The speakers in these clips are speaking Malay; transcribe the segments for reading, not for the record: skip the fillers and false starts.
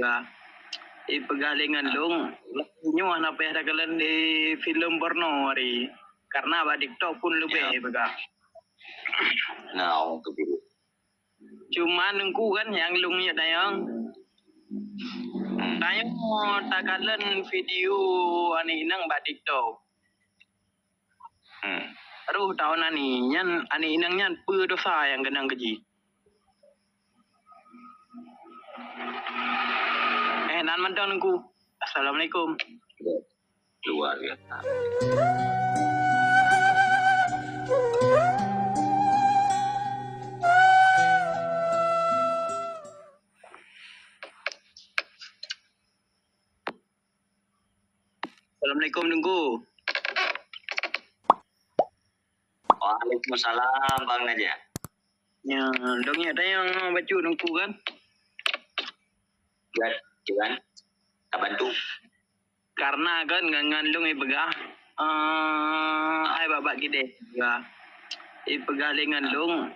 Ya, pegalingan dong. Nyo anak pera kalian di film porno hari. Karena ba TikTok pun lebih bega. Nah, untuk itu. Cuman engku kan yang lungnya tayang. Tayang takalan video ani inang ba TikTok. Aduh tahun ani nyan ani inang nyan dosa yang genang keji. Nan mantan engku. Assalamualaikum. Luar biasa. Assalamualaikum nunggu. Waalaikumsalam Bang Najah. Ya, dongnya ada yang baju nunggu kan? Ya, jangan. Tak bantu. Karena kan ngandung begah. Ay babak gede ya. Pegalingan dong.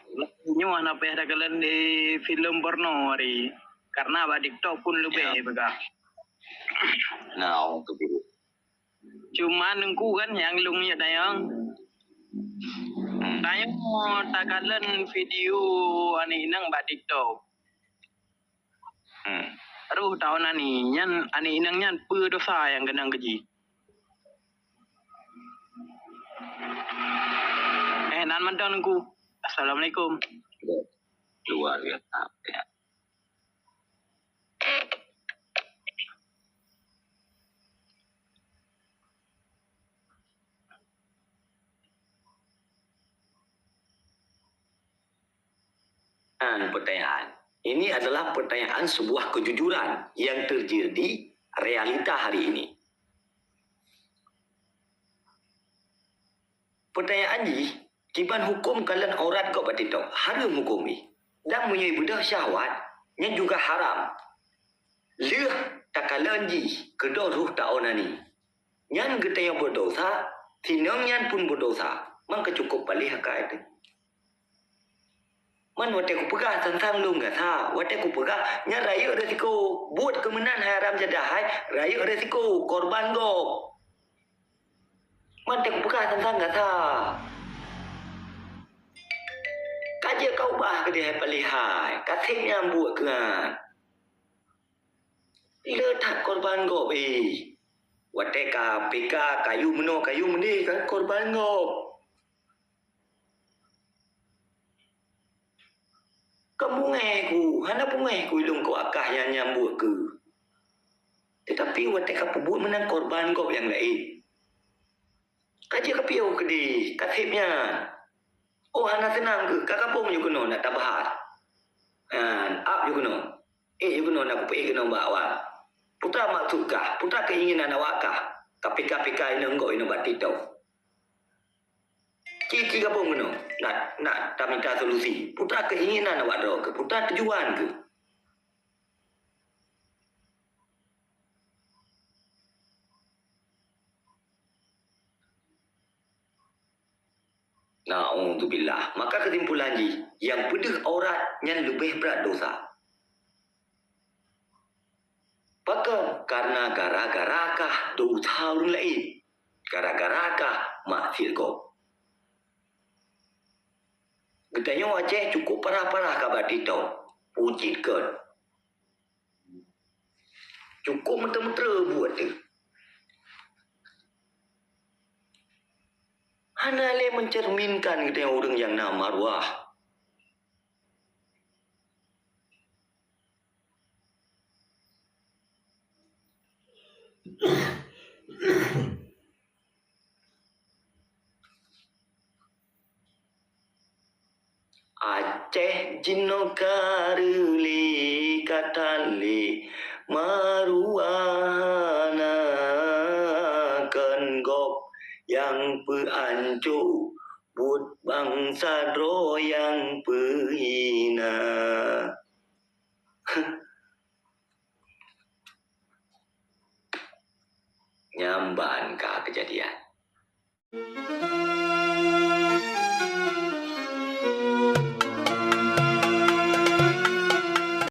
Nyo anak pera kalian di film porno hari. Karena ba TikTok pun lebih begah. Nah, untuk itu. Cuman engku kan yang lungnya tayang. Tayang takalan video ani inang ba TikTok. Aduh tahun ani nyan ani inang nyan dosa yang genang keji. Nan mantan engku. Assalamualaikum. Luar biasa. Ya. Pertanyaan. Ini adalah pertanyaan sebuah kejujuran yang terjadi realita hari ini. Pertanyaan ni, kiban hukum kalian aurat kau batito, haram hukum ni. Dan punya budak syahwat yang juga haram. Leh takalan ji kedua ruh ta'ona ni. Yang kita yang berdosa, sinang yang pun berdosa. Maka cukup balik hakai itu. Man wate ku pegah tentang lu enggak ha wate ku pegah nya raya resiko buat kemenan haram jadahai raya resiko korban go man te ku pegah tentang enggak ha kaje kau bah ke dia pelihai kathik nyam buat kan le tak korban go bi wate ka pika kayu meni kan korban go Kemungai hana pungai ku ilung ko akah yang nyambut ke. Tetapi wate ka pebut menang korban kau yang lain. Kaji ka piau ke di kathipnya. Oh hana senang ke kakapung you kuno nak tabahat. Up you kuno. You kuno nak pe kuno bawa. Putra maksudkah? Putra keinginan awakah? Kapika-pika ini engkau ini batito. Ciki kapung kuno. Nak tak minta solusi. Putra keinginan awak dah ke? Putra tujuan ke? Na'udzubillah. Maka kesimpulan yang pedih aurat yang lebih berat dosa. Bahkan karena gara-garakah dosa orang lain. Gara-garakah maksiat kau. Katanya wajah cukup parah-parah kabar tito. Pujitkan. Cukup mentera-mentera buat tu. Hana le mencerminkan katanya orang yang nama maruah. Aceh jinokarili katali maruana kenggok yang peancu but bangsa dro yang pehina.